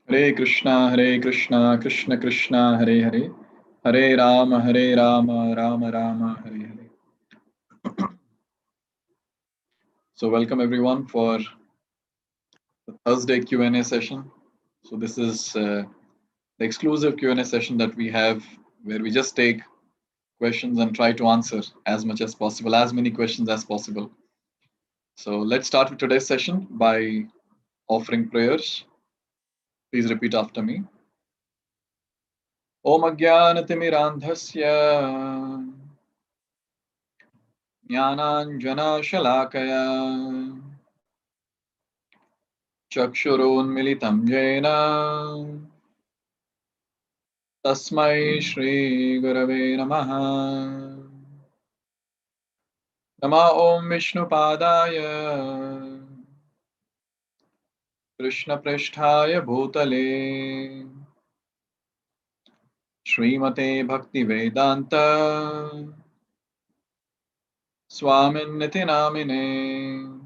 Hare Krishna, Krishna Krishna, Hare Hare, Hare Rama, Rama Rama, Hare Hare. So welcome everyone for the Thursday Q&A session. So this is the exclusive Q&A session that we have where we just take questions and try to answer as much as possible, as many questions as possible. So let's start with today's session by offering prayers. Please repeat after me. Om Ajnanatimirandhasya Jnananjana Shalakaya Chakshurunmilitam Jena Tasmai Shri Gurave Namaha. Nama Om Vishnu Padaya Krishna Prishthaya Bhutale Srimate Bhakti Vedanta Swaminiti Namine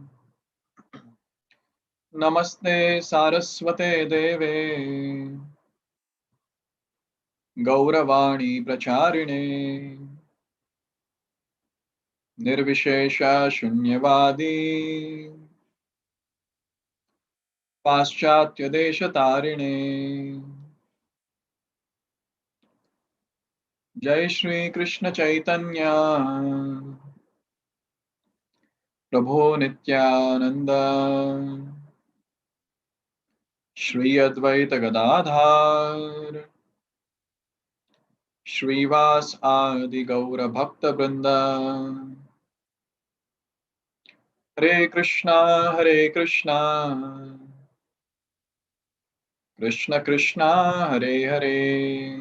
Namaste Saraswate Deve Gauravani Pracharine Nirvishesha Shunyavadi Paschatya Desha Tarine Jai Shri Krishna Chaitanya Prabhu Nityananda Shri Advaita Gadadhar Shrivas Adi Gaura Bhakta Vrinda Hare Krishna Krishna Krishna Hare Hare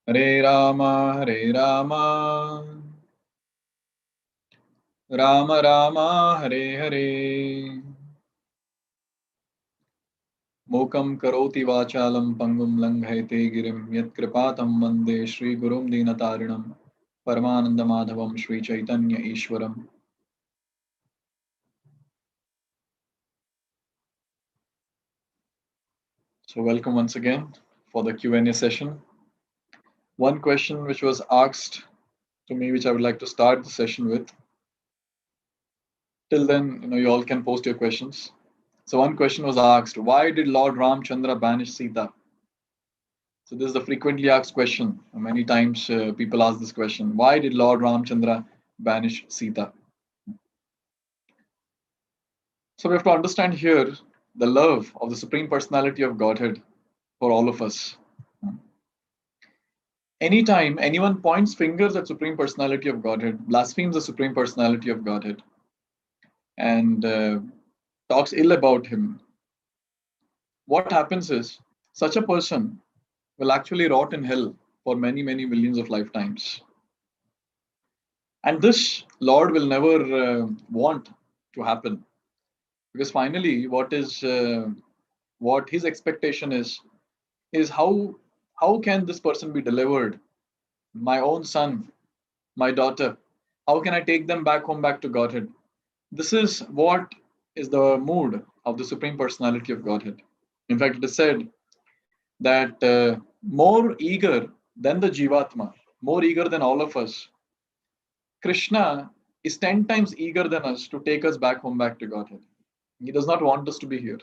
Hare Rama Rama Rama Hare Hare Mokam karoti vachalam pangum langhayate girim yat kripatam vande Shri Gurum Dinatarinam Paramananda Madhavam Shri Chaitanya Ishwaram. So welcome once again for the Q&A session. One question which was asked to me, which I would like to start the session with. Till then, you all can post your questions. So one question was asked, why did Lord Ramachandra banish Sita? So this is the frequently asked question. Many times people ask this question, why did Lord Ramachandra banish Sita? So we have to understand here the love of the Supreme Personality of Godhead for all of us. Anytime anyone points fingers at Supreme Personality of Godhead, blasphemes the Supreme Personality of Godhead, and talks ill about him, what happens is such a person will actually rot in hell for many, many millions of lifetimes. And this Lord will never want to happen. Because finally, what his expectation is how can this person be delivered? My own son, my daughter, how can I take them back home, back to Godhead? This is what is the mood of the Supreme Personality of Godhead. In fact, it is said that more eager than the Jivatma, more eager than all of us, Krishna is 10 times eager than us to take us back home, back to Godhead. He does not want us to be here.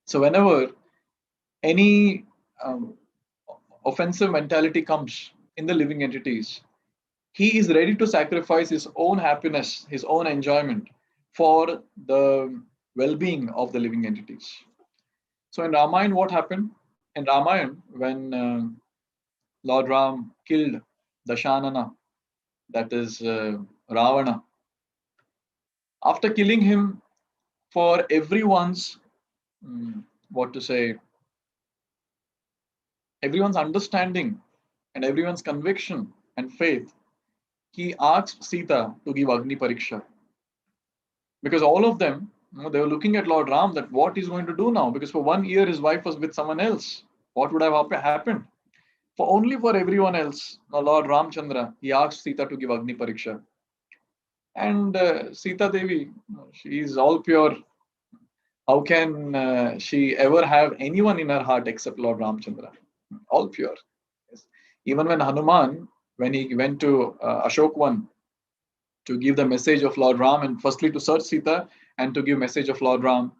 So whenever any offensive mentality comes in the living entities, he is ready to sacrifice his own happiness, his own enjoyment for the well-being of the living entities. So in Ramayana, what happened? In Ramayana, when Lord Ram killed Dashanana, that is Ravana, after killing him, for everyone's everyone's understanding and everyone's conviction and faith, he asked Sita to give Agni Pariksha. Because all of them, they were looking at Lord Ram that what he's going to do now, because for 1 year his wife was with someone else. what would have happened? For only for everyone else, now Lord Ramachandra, he asked Sita to give Agni Pariksha. And Sita Devi, she is all pure. How can she ever have anyone in her heart except Lord Ramachandra? All pure. Yes. Even when Hanuman, when he went to Ashokwan to give the message of Lord Ram, and firstly to search Sita and to give message of Lord Ram.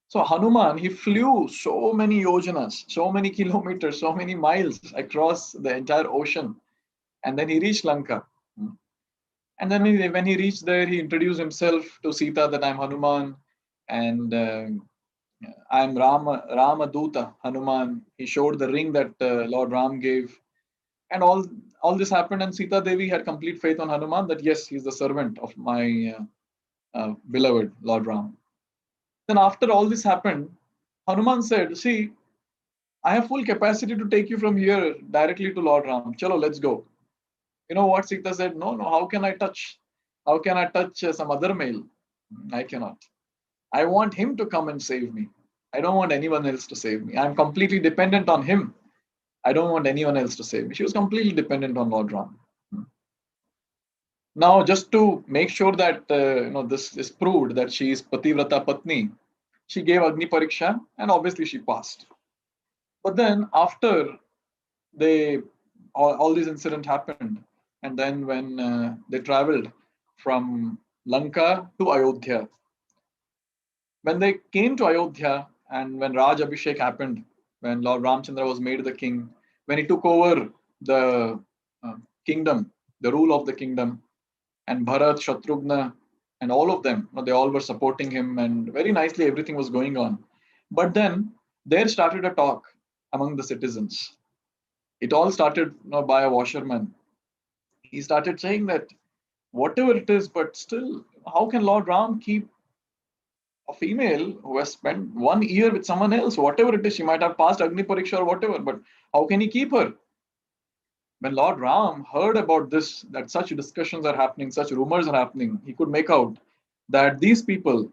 So Hanuman, he flew so many yojanas, so many kilometers, so many miles across the entire ocean, and then he reached Lanka. And then when he reached there, he introduced himself to Sita that I'm Hanuman, and I'm Ramaduta, Hanuman. He showed the ring that Lord Ram gave, and all this happened. And Sita Devi had complete faith on Hanuman that yes, he's the servant of my beloved Lord Ram. Then after all this happened, Hanuman said, "See, I have full capacity to take you from here directly to Lord Ram. Chalo, let's go." You know what Sita said? No, no. How can I touch? How can I touch some other male? I cannot. I want him to come and save me. I don't want anyone else to save me. I'm completely dependent on him. I don't want anyone else to save me. She was completely dependent on Lord Ram. Now, just to make sure that this is proved that she is Pativrata Patni, she gave Agni Pariksha and obviously she passed. But then after they all these incident happened, and then when they traveled from Lanka to Ayodhya, when they came to Ayodhya and when Raj Abhishek happened, when Lord Ramchandra was made the king, when he took over the kingdom, the rule of the kingdom, and Bharat, Shatrughna, and all of them, they all were supporting him, and very nicely everything was going on. But then there started a talk among the citizens. It all started by a washerman. He started saying that whatever it is, but still, how can Lord Ram keep a female who has spent 1 year with someone else, whatever it is, she might have passed Agni Pariksha or whatever, but how can he keep her? When Lord Ram heard about this, that such discussions are happening, such rumors are happening, he could make out that these people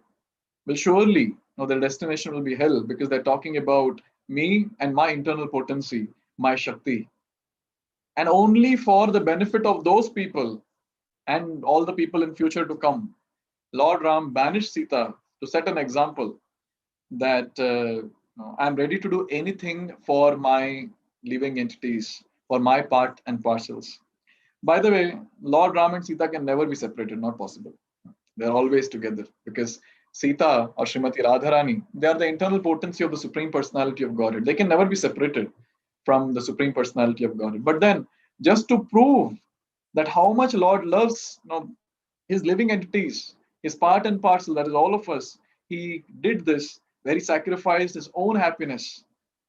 will surely, their destination will be hell because they're talking about me and my internal potency, my Shakti. And only for the benefit of those people and all the people in future to come, Lord Ram banished Sita to set an example that I'm ready to do anything for my living entities, for my part and parcels. By the way, Lord Ram and Sita can never be separated, not possible. They're always together because Sita or Srimati Radharani, they are the internal potency of the Supreme Personality of Godhead. They can never be separated from the Supreme Personality of Godhead. But then, just to prove that how much Lord loves his living entities, his part and parcel, that is all of us, he did this where he sacrificed his own happiness.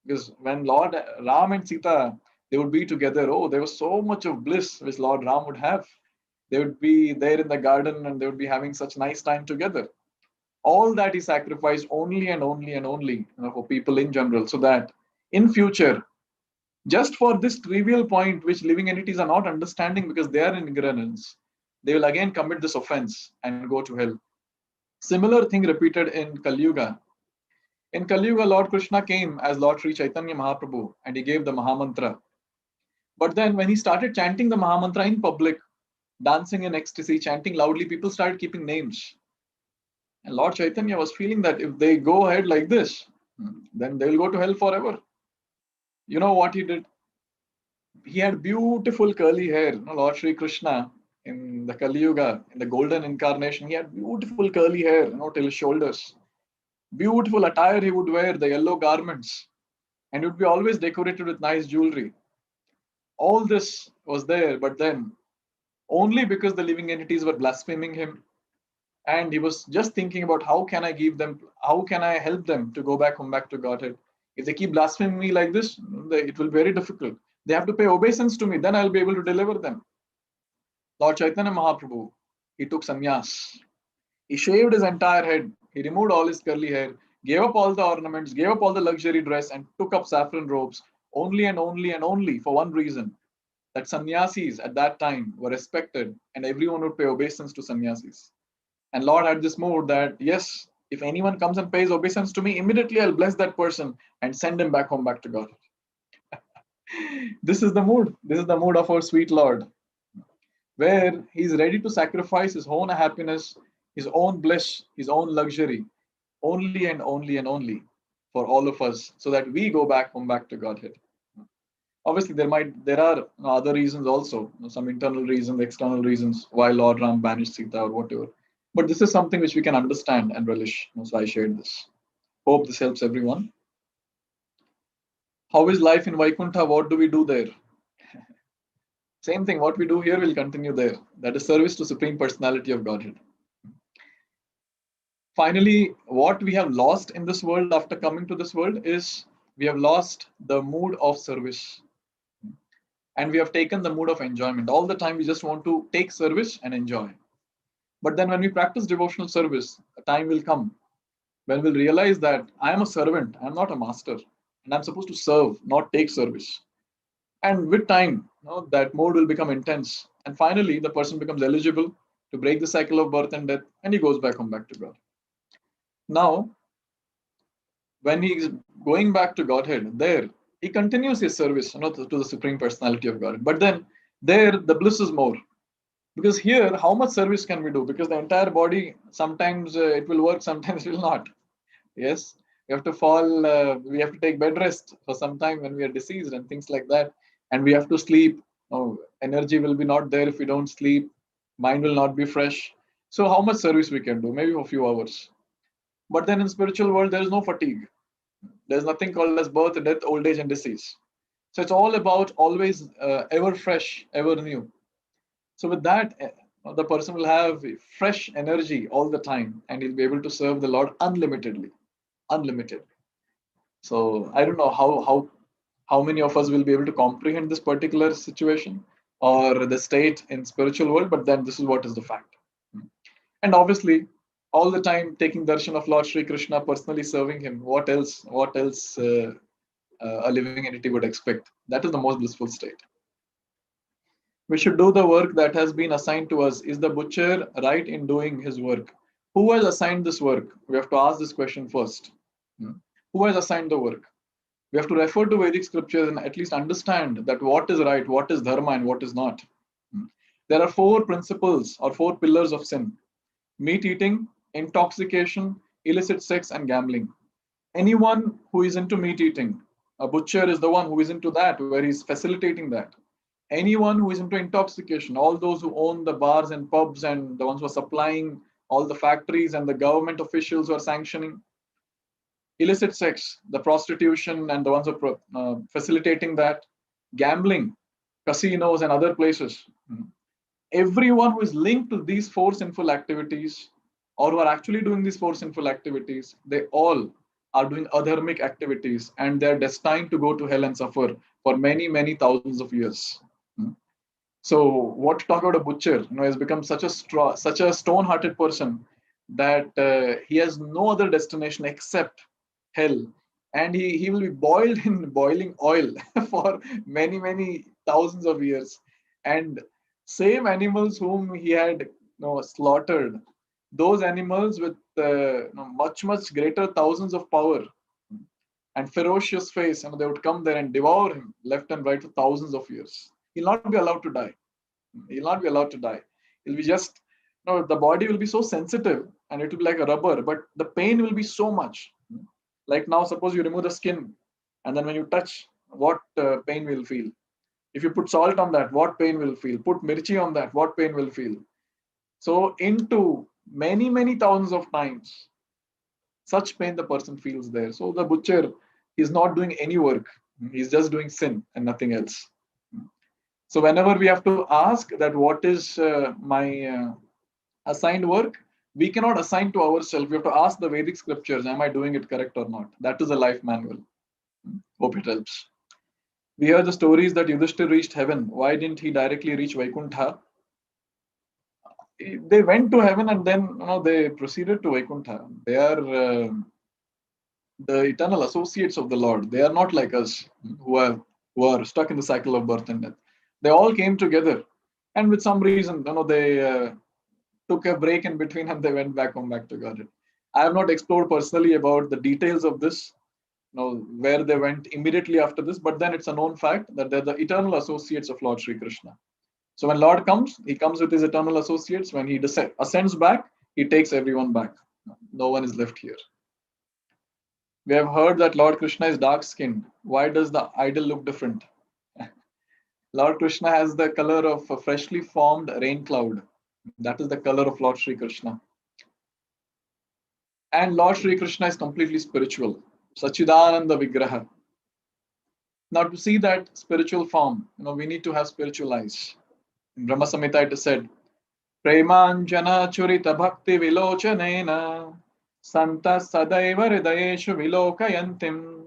Because when Lord Ram and Sita, they would be together, there was so much of bliss which Lord Ram would have. They would be there in the garden and they would be having such nice time together. All that he sacrificed only and only and only for people in general, so that in future, just for this trivial point which living entities are not understanding because they are in ignorance, they will again commit this offense and go to hell. Similar thing repeated in Kali Yuga. In Kali Yuga, Lord Krishna came as Lord Sri Chaitanya Mahaprabhu and he gave the Mahamantra. But then when he started chanting the Mahamantra in public, dancing in ecstasy, chanting loudly, people started keeping names. And Lord Chaitanya was feeling that if they go ahead like this, then they will go to hell forever. You know what he did? He had beautiful curly hair. Lord Sri Krishna in the Kali Yuga, in the golden incarnation, he had beautiful curly hair, till his shoulders. Beautiful attire he would wear, the yellow garments, and it would be always decorated with nice jewelry. All this was there, but then only because the living entities were blaspheming him, and he was just thinking about how can I help them to go back home, back to Godhead. If they keep blaspheming me like this, it will be very difficult. They have to pay obeisance to me, then I'll be able to deliver them. Lord Chaitanya Mahaprabhu, he took sannyas. He shaved his entire head. He removed all his curly hair, gave up all the ornaments, gave up all the luxury dress, and took up saffron robes only and only and only for one reason, that sannyasis at that time were respected and everyone would pay obeisance to sannyasis. And Lord had this mood that, yes, if anyone comes and pays obeisance to me, immediately I'll bless that person and send him back home, back to God. This is the mood. This is the mood of our sweet Lord, where he's ready to sacrifice his own happiness, his own bliss, his own luxury, only and only for all of us, so that we go back home, back to Godhead. Obviously, there are other reasons also, some internal reasons, external reasons why Lord Ram banished Sita or whatever. But this is something which we can understand and relish. So I shared this. Hope this helps everyone. How is life in Vaikuntha? What do we do there? Same thing, what we do here will continue there. That is service to Supreme Personality of Godhead. Finally, what we have lost in this world after coming to this world is we have lost the mood of service, and we have taken the mood of enjoyment. All the time we just want to take service and enjoy. But then when we practice devotional service, a time will come when we'll realize that I am a servant, I'm not a master, and I'm supposed to serve, not take service. And with time, that mode will become intense. And finally, the person becomes eligible to break the cycle of birth and death, and he goes back home, back to God. Now, when he is going back to Godhead, there he continues his service, to the Supreme Personality of God. But then there the bliss is more. Because here, how much service can we do? Because the entire body, sometimes it will work, sometimes it will not. Yes, we have to fall, we have to take bed rest for some time when we are deceased and things like that. And we have to sleep. Oh, energy will be not there if we don't sleep. Mind will not be fresh. So how much service we can do? Maybe for a few hours. But then in spiritual world, there is no fatigue. There's nothing called as birth, death, old age, and disease. So it's all about always ever fresh, ever new. So with that, the person will have fresh energy all the time, and he'll be able to serve the Lord unlimitedly, unlimited. So I don't know how many of us will be able to comprehend this particular situation or the state in spiritual world, but then this is what is the fact. And obviously, all the time taking darshan of Lord Sri Krishna, personally serving him. What else? What else? A living entity would expect. That is the most blissful state. We should do the work that has been assigned to us. Is the butcher right in doing his work? Who has assigned this work? We have to ask this question first. Who has assigned the work? We have to refer to Vedic scriptures and at least understand that what is right, what is dharma, and what is not. There are four principles or four pillars of sin: meat eating, intoxication, illicit sex, and gambling. Anyone who is into meat eating, a butcher is the one who is into that, where he's facilitating that. Anyone who is into intoxication, all those who own the bars and pubs and the ones who are supplying all the factories and the government officials who are sanctioning. Illicit sex, the prostitution and the ones who are facilitating that. Gambling, casinos and other places. Everyone who is linked to these four sinful activities or who are actually doing these four sinful activities, they all are doing adharmic activities, and they're destined to go to hell and suffer for many, many thousands of years. So what to talk about a butcher? Has become such a stone-hearted person that he has no other destination except hell, and he will be boiled in boiling oil for many, many thousands of years. And same animals whom he had slaughtered, those animals with much, much greater thousands of power and ferocious face, and they would come there and devour him left and right for thousands of years. He'll not be allowed to die. He'll not be allowed to die. He'll be just, the body will be so sensitive and it will be like a rubber, but the pain will be so much. Like now, suppose you remove the skin, and then when you touch, what pain will feel? If you put salt on that, what pain will feel? Put mirchi on that, what pain will feel? So into many, many thousands of times, such pain the person feels there. So the butcher is not doing any work. He's just doing sin and nothing else. So whenever we have to ask that what is my assigned work, we cannot assign to ourselves. We have to ask the Vedic scriptures, am I doing it correct or not? That is a life manual. Hope it helps. We hear the stories that Yudhishthir reached heaven. Why didn't he directly reach Vaikuntha? They went to heaven and then they proceeded to Vaikuntha. They are the eternal associates of the Lord. They are not like us who are stuck in the cycle of birth and death. They all came together, and with some reason, they took a break in between and they went back home, back to God. I have not explored personally about the details of this, where they went immediately after this, but then it's a known fact that they're the eternal associates of Lord Sri Krishna. So when Lord comes, he comes with his eternal associates. When he ascends back, he takes everyone back. No one is left here. We have heard that Lord Krishna is dark skinned. Why does the idol look different? Lord Krishna has the color of a freshly formed rain cloud. That is the color of Lord Sri Krishna. And Lord Sri Krishna is completely spiritual. Sachidananda Vigraha. Now, to see that spiritual form, we need to have spiritual eyes. In Brahma Samhita it is said, Premanjana Churita Bhakti Vilochanena Santa Sadaiva Hridayeshu Vilokayantim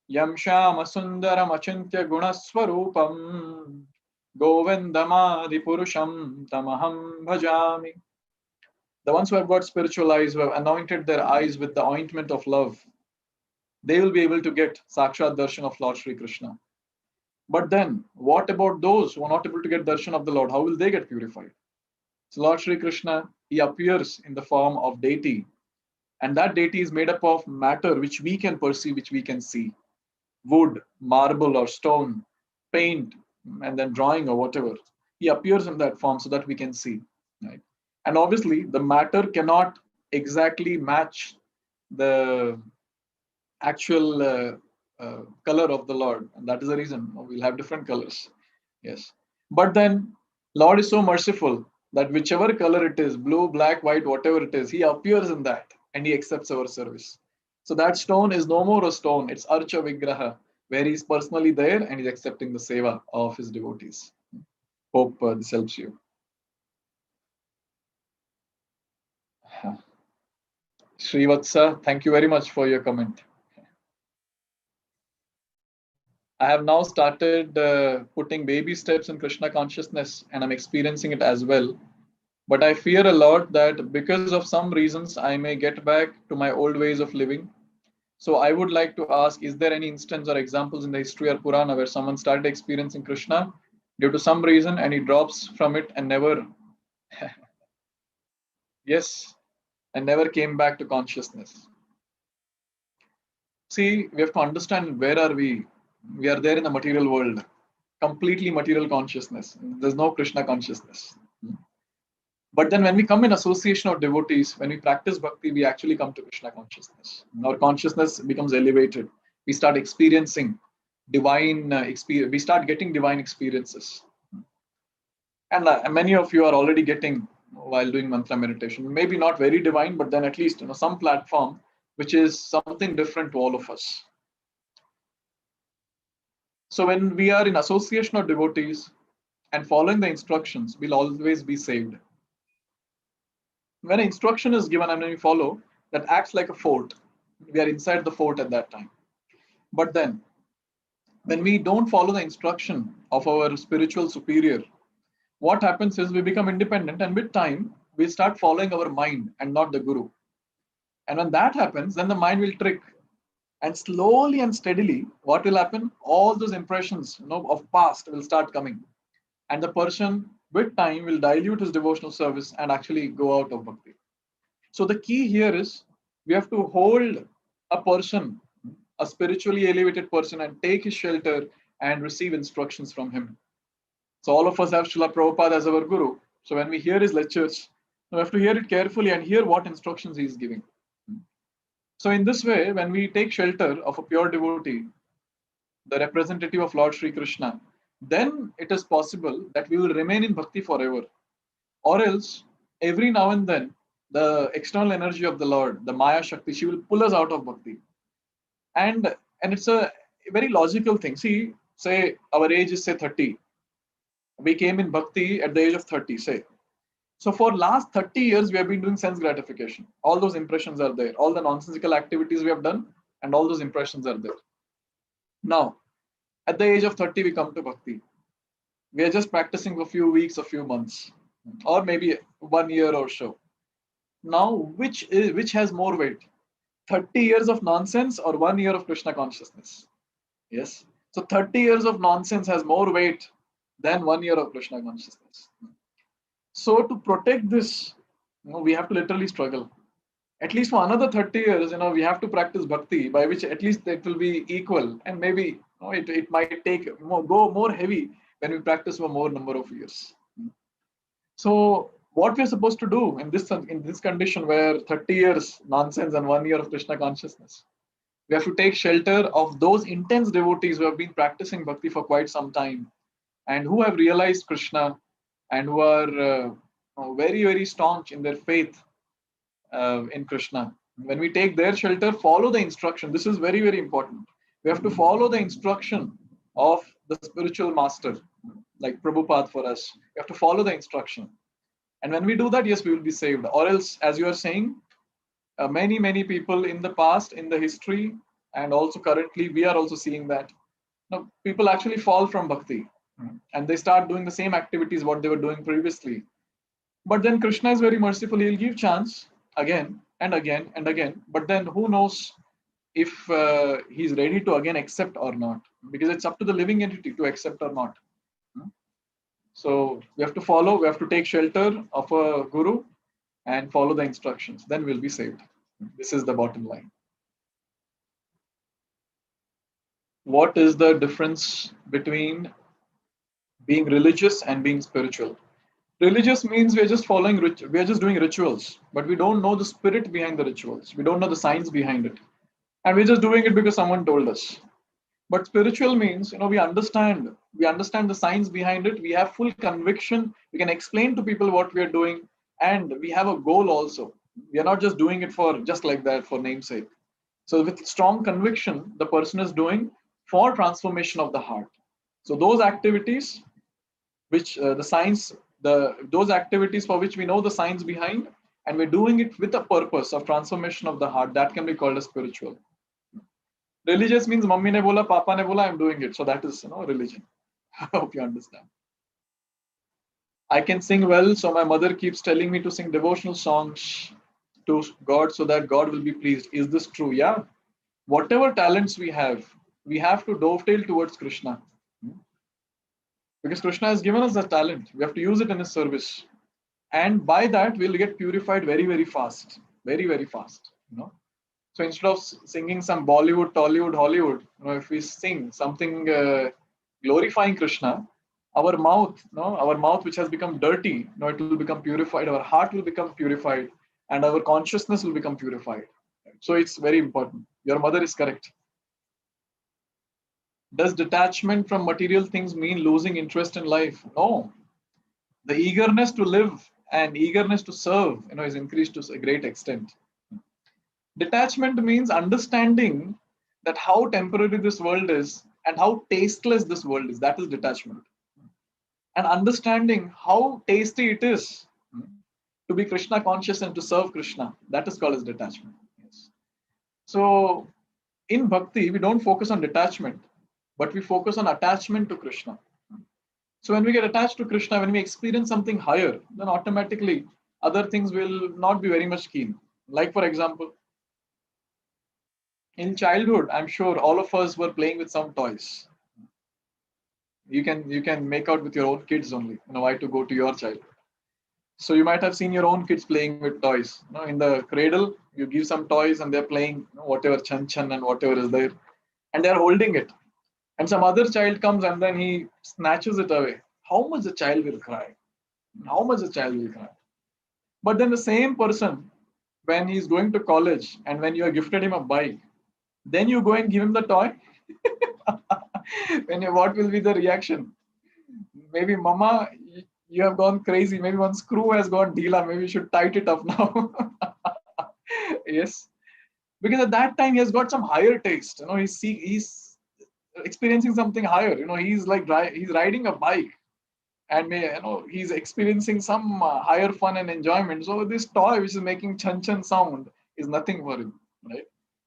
Yam Shama Sundaram Achintya Gunaswarupam Govindamadi Purusham Tamaham Bhajami. The ones who have got spiritual eyes, who have anointed their eyes with the ointment of love, they will be able to get Sakshat Darshan of Lord Sri Krishna. But then, what about those who are not able to get darshan of the Lord? How will they get purified? So Lord Sri Krishna, he appears in the form of deity. And that deity is made up of matter which we can perceive, which we can see. Wood, marble or stone, paint, and then drawing or whatever. He appears in that form so that we can see. Right? And obviously, the matter cannot exactly match the actual color of the Lord. And that is the reason we'll have different colors. Yes. But then, Lord is so merciful that whichever color it is, blue, black, white, whatever it is, he appears in that and he accepts our service. So that stone is no more a stone, it's Archa Vigraha, where he's personally there and he's accepting the seva of his devotees. Hope this helps you. Srivatsa, thank you very much for your comment. I have now started putting baby steps in Krishna consciousness and I'm experiencing it as well. But I fear a lot that because of some reasons, I may get back to my old ways of living. So I would like to ask, is there any instance or examples in the history or Purana where someone started experiencing Krishna due to some reason and he drops from it and never, yes, and never came back to consciousness? See, we have to understand where are we? We are there in the material world, completely material consciousness. There's no Krishna consciousness. But then when we come in association of devotees, when we practice bhakti, we actually come to Krishna consciousness. Our consciousness becomes elevated. We start experiencing divine experience. We start getting divine experiences. And many of you are already getting while doing mantra meditation. Maybe not very divine, but then at least some platform which is something different to all of us. So when we are in association of devotees and following the instructions, we'll always be saved. When an instruction is given and when we follow, that acts like a fort. We are inside the fort at that time. But then, when we don't follow the instruction of our spiritual superior, what happens is we become independent and with time, we start following our mind and not the guru. And when that happens, then the mind will trick. And slowly and steadily, what will happen? All those impressions of past will start coming. And the person with time will dilute his devotional service and actually go out of bhakti. So the key here is we have to hold a person, a spiritually elevated person, and take his shelter and receive instructions from him. So all of us have Srila Prabhupada as our guru. So when we hear his lectures, we have to hear it carefully and hear what instructions he is giving. So in this way, when we take shelter of a pure devotee, the representative of Lord Sri Krishna, then it is possible that we will remain in bhakti forever. Or else, every now and then, the external energy of the Lord, the Maya Shakti, she will pull us out of bhakti. And it's a very logical thing. See, say our age is say 30. We came in bhakti at the age of 30, say. So for last 30 years, we have been doing sense gratification. All those impressions are there. All the nonsensical activities we have done, and all those impressions are there. Now, at the age of 30, we come to bhakti. We are just practicing for a few weeks, a few months, or maybe 1 year or so. Now, which has more weight? 30 years of nonsense or 1 year of Krishna consciousness? Yes. So 30 years of nonsense has more weight than 1 year of Krishna consciousness. So to protect this, we have to literally struggle. at least for another 30 years, we have to practice bhakti, by which at least it will be equal. And maybe it might go more heavy when we practice for more number of years. So what we're supposed to do in this condition where 30 years nonsense and 1 year of Krishna consciousness, we have to take shelter of those intense devotees who have been practicing bhakti for quite some time and who have realized Krishna and who are very, very staunch in their faith in Krishna. When we take their shelter, follow the instruction. This is very, very important. We have to follow the instruction of the spiritual master, like Prabhupada for us. We have to follow the instruction. And when we do that, yes, we will be saved. Or else, as you are saying, many, many people in the past, in the history, and also currently, we are also seeing that people actually fall from bhakti and they start doing the same activities what they were doing previously. But then Krishna is very merciful. He'll give chance again and again and again. But then who knows if he's ready to again accept or not? Because it's up to the living entity to accept or not. So we have to follow, we have to take shelter of a guru and follow the instructions. Then we'll be saved. This is the bottom line. What is the difference between being religious and being spiritual? Religious means we are just we are just doing rituals, but we don't know the spirit behind the rituals. We don't know the science behind it. And we're just doing it because someone told us. But spiritual means, we understand the science behind it. We have full conviction. We can explain to people what we are doing, and we have a goal also. We are not just doing it for just like that for namesake. So with strong conviction, the person is doing for transformation of the heart. So those activities, which those activities for which we know the science behind, and we're doing it with a purpose of transformation of the heart, that can be called as spiritual. Religious means mummy ne bola, papa ne bola, I'm doing it. So that is religion. I hope you understand. I can sing well, so my mother keeps telling me to sing devotional songs to God so that God will be pleased. Is this true? Yeah. Whatever talents we have to dovetail towards Krishna. Because Krishna has given us the talent. We have to use it in his service. And by that, we'll get purified very, very fast. Very, very fast. So instead of singing some Bollywood, Tollywood, Hollywood, if we sing something glorifying Krishna, our mouth which has become dirty, it will become purified. Our heart will become purified, and our consciousness will become purified. So it's very important. Your mother is correct. Does detachment from material things mean losing interest in life? No. The eagerness to live and eagerness to serve, is increased to a great extent. Detachment means understanding that how temporary this world is and how tasteless this world is. That is detachment. And understanding how tasty it is to be Krishna conscious and to serve Krishna. That is called as detachment. Yes. So in bhakti, we don't focus on detachment, but we focus on attachment to Krishna. So when we get attached to Krishna, when we experience something higher, then automatically other things will not be very much keen. Like for example, in childhood, I'm sure all of us were playing with some toys. You can make out with your own kids only, why to go to your childhood. So you might have seen your own kids playing with toys. In the cradle, you give some toys and they're playing whatever chan and whatever is there, and they're holding it. And some other child comes and then he snatches it away. How much the child will cry? How much the child will cry? But then the same person, when he's going to college and when you have gifted him a bike, then you go and give him the toy. What will be the reaction? Maybe, Mama, you have gone crazy. Maybe one screw has gone deela. Maybe you should tighten it up now. Yes. Because at that time he has got some higher taste. He's experiencing something higher. He's like he's riding a bike, and he's experiencing some higher fun and enjoyment. So this toy which is making chan sound is nothing for him, right?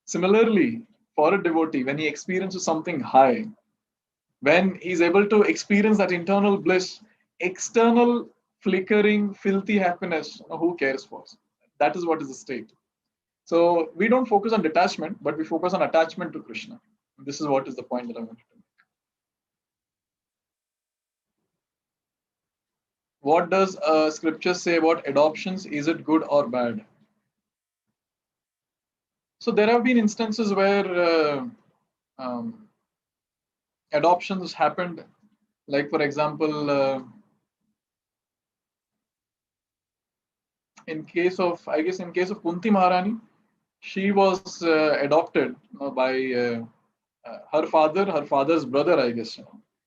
Similarly, for a devotee, when he experiences something high, when he's able to experience that internal bliss, external flickering filthy happiness, who cares for? That is what is the state. So we don't focus on detachment, but we focus on attachment to Krishna. This is what is the point that I wanted to make. What does scripture say about adoptions? Is it good or bad? So there have been instances where adoptions happened, like for example, in case of, I guess, in case of Kunti Maharani, she was adopted by her father, her father's brother, I guess.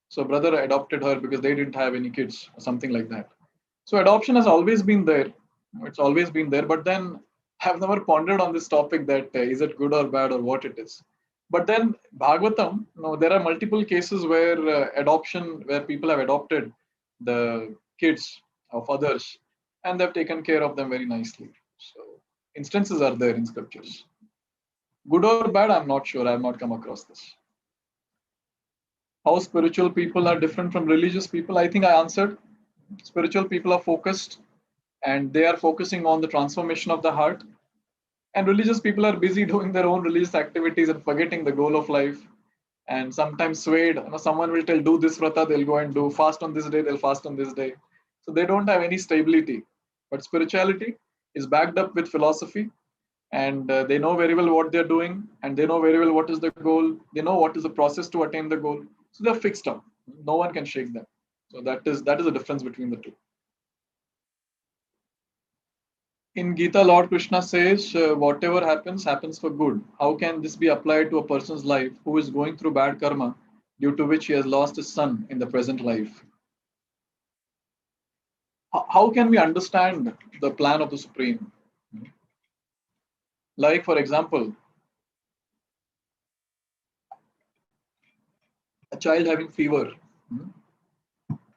So brother adopted her because they didn't have any kids, or something like that. So adoption has always been there. It's always been there. But then I've never pondered on this topic that is it good or bad or what it is. But then Bhagavatam, there are multiple cases where adoption, where people have adopted the kids of others and they've taken care of them very nicely. So instances are there in scriptures. Good or bad, I'm not sure. I've not come across this. How spiritual people are different from religious people, I think I answered. Spiritual people are focused and they are focusing on the transformation of the heart. And religious people are busy doing their own religious activities and forgetting the goal of life. And sometimes swayed, someone will tell, do this vrata, they'll go and do, fast on this day, they'll fast on this day. So they don't have any stability. But spirituality is backed up with philosophy, and they know very well what they're doing, and they know very well what is the goal. They know what is the process to attain the goal. So they're fixed up. No one can shake them. So that is the difference between the two. In Gita, Lord Krishna says, whatever happens, happens for good. How can this be applied to a person's life who is going through bad karma, due to which he has lost his son in the present life? How can we understand the plan of the Supreme? Like, for example, a child having fever,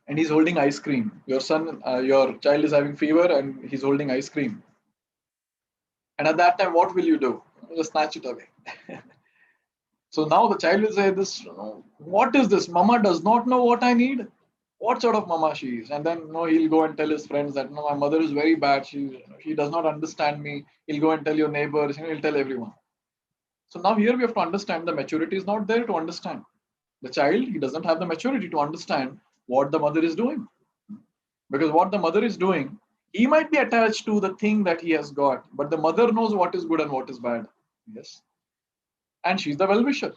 and he's holding ice cream. Your child is having fever and he's holding ice cream. And at that time, what will you do? Just snatch it away. So now the child will say, "This, what is this? Mama does not know what I need. What sort of mama she is?" And then he'll go and tell his friends that, "No, my mother is very bad. She does not understand me." He'll go and tell your neighbors. He'll tell everyone. So now here we have to understand the maturity is not there to understand. The child, he doesn't have the maturity to understand what the mother is doing. Because what the mother is doing, he might be attached to the thing that he has got, but the mother knows what is good and what is bad. Yes. And she's the well-wisher.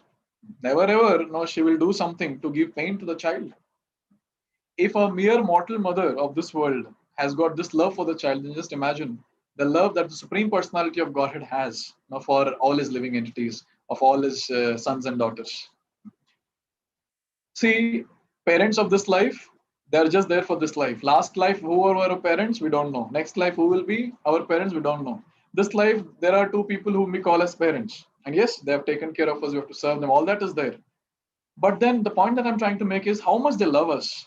Never ever, no, she will do something to give pain to the child. If a mere mortal mother of this world has got this love for the child, then just imagine the love that the Supreme Personality of Godhead has, for all his living entities, of all his sons and daughters. See, parents of this life, they're just there for this life. Last life, who were our parents, we don't know. Next life, who will be our parents, we don't know. This life, there are two people whom we call as parents. And yes, they have taken care of us, we have to serve them. All that is there. But then the point that I'm trying to make is how much they love us,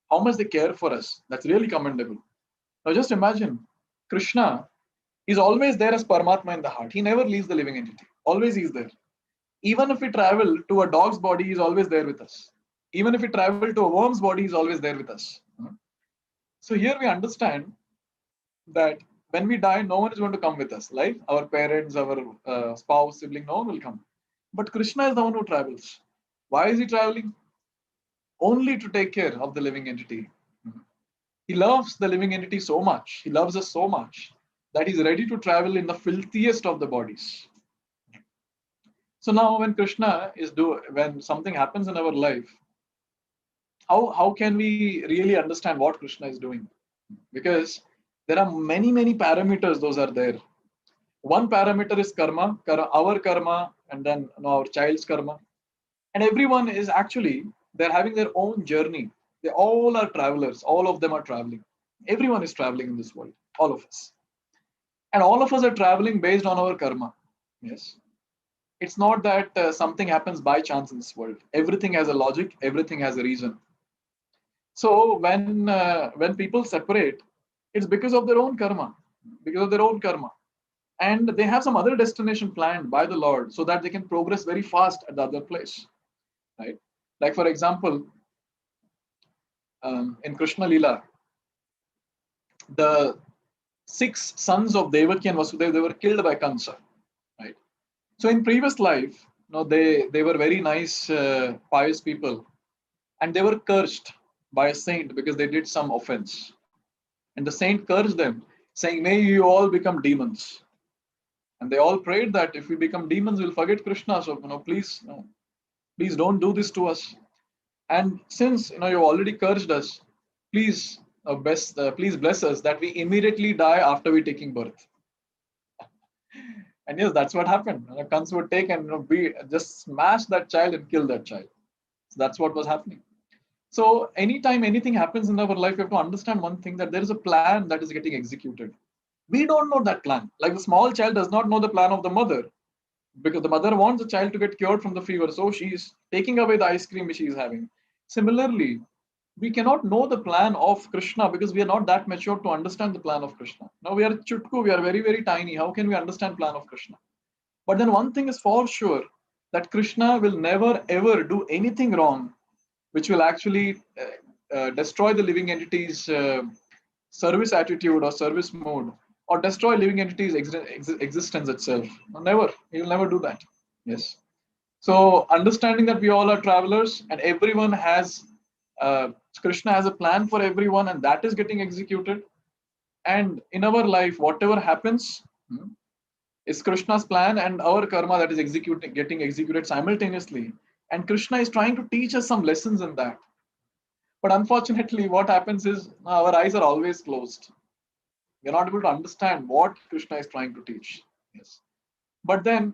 how much they care for us. That's really commendable. Now just imagine, Krishna is always there as Paramatma in the heart. He never leaves the living entity. Always he's there. Even if we travel to a dog's body, he's always there with us. Even if we travel to a worm's body, he's always there with us. So here we understand that when we die, no one is going to come with us. Like our parents, our spouse, sibling, no one will come. But Krishna is the one who travels. Why is he traveling? Only to take care of the living entity. He loves the living entity so much. He loves us so much that he's ready to travel in the filthiest of the bodies. So now when when something happens in our life, how can we really understand what Krishna is doing? Because there are many parameters, those are there. One parameter is karma, our karma, and then our child's karma. And everyone is actually, they're having their own journey. They all are travelers. All of them are traveling. Everyone is traveling in this world. All of us. And all of us are traveling based on our karma. Yes. It's not that something happens by chance in this world. Everything has a logic. Everything has a reason. So when people separate, it's because of their own karma. Because of their own karma. And they have some other destination planned by the Lord so that they can progress very fast at the other place. Right? Like for example, in Krishna Lila, the 6 sons of Devaki and Vasudeva, they were killed by Kansa. Right? So in previous life, they were very nice, pious people, and they were cursed by a saint because they did some offense. And the saint cursed them, saying, "May you all become demons." And they all prayed that if we become demons, we'll forget Krishna. So, please, please don't do this to us. And since you already cursed us, please, please bless us that we immediately die after we taking birth. And yes, that's what happened. Kans would take and be just smash that child and kill that child. So that's what was happening. So anytime anything happens in our life, we have to understand one thing, that there is a plan that is getting executed. We don't know that plan. Like the small child does not know the plan of the mother, because the mother wants the child to get cured from the fever. So she is taking away the ice cream which she is having. Similarly, we cannot know the plan of Krishna because we are not that mature to understand the plan of Krishna. Now we are chutku, we are very, very tiny. How can we understand plan of Krishna? But then one thing is for sure, that Krishna will never ever do anything wrong which will actually destroy the living entity's service attitude or service mode, or destroy living entity's existence itself. No, never. He will never do that. Yes. So understanding that we all are travelers and everyone has, Krishna has a plan for everyone and that is getting executed. And in our life, whatever happens is Krishna's plan and our karma that is getting executed simultaneously. And Krishna is trying to teach us some lessons in that. But unfortunately, what happens is our eyes are always closed. We're not able to understand what Krishna is trying to teach. Yes. But then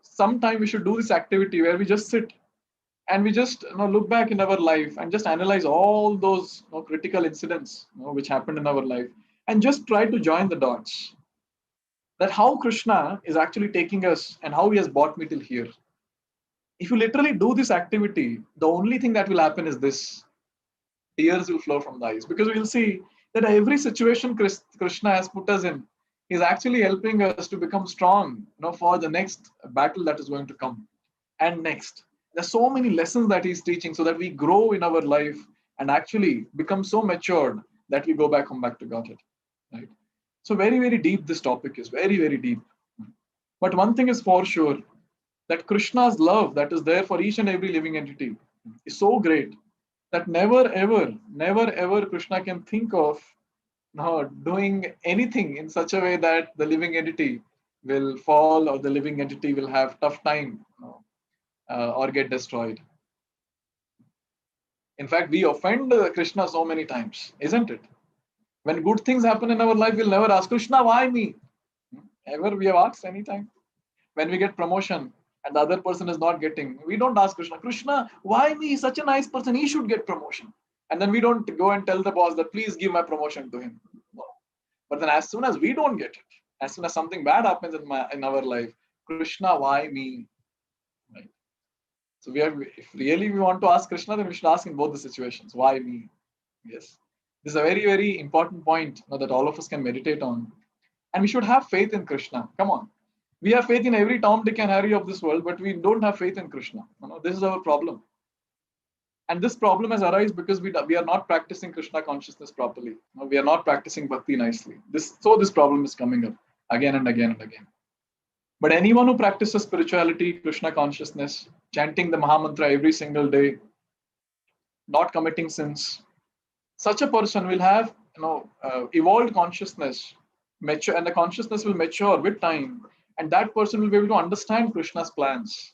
sometime we should do this activity where we just sit and we just look back in our life and just analyze all those critical incidents which happened in our life, and just try to join the dots. That how Krishna is actually taking us and how he has brought me till here. If you literally do this activity, the only thing that will happen is this: tears will flow from the eyes, because we will see that every situation Krishna has put us in is actually helping us to become strong for the next battle that is going to come. And next, there's so many lessons that he's teaching so that we grow in our life and actually become so matured that we come back to Godhead. Right? So very, very deep this topic is, very, very deep. But one thing is for sure, that Krishna's love that is there for each and every living entity is so great that never ever Krishna can think of doing anything in such a way that the living entity will fall or the living entity will have tough time or get destroyed. In fact, we offend Krishna so many times, isn't it? When good things happen in our life, we'll never ask Krishna, why me? Ever we have asked anytime? When we get promotion and the other person is not getting, we don't ask Krishna, Krishna, why me? He's such a nice person, he should get promotion. And then we don't go and tell the boss that please give my promotion to him. No. But then as soon as we don't get it, as soon as something bad happens in our life, Krishna, why me? Right? So if really we want to ask Krishna, then we should ask in both the situations, why me? Yes. This is a very, very important point that all of us can meditate on. And we should have faith in Krishna. Come on. We have faith in every Tom, Dick, and Harry of this world, but we don't have faith in Krishna. This is our problem. And this problem has arisen because we are not practicing Krishna consciousness properly. We are not practicing bhakti nicely. So this problem is coming up again and again and again. But anyone who practices spirituality, Krishna consciousness, chanting the Mahamantra every single day, not committing sins, such a person will have evolved consciousness, mature, and the consciousness will mature with time, and that person will be able to understand Krishna's plans,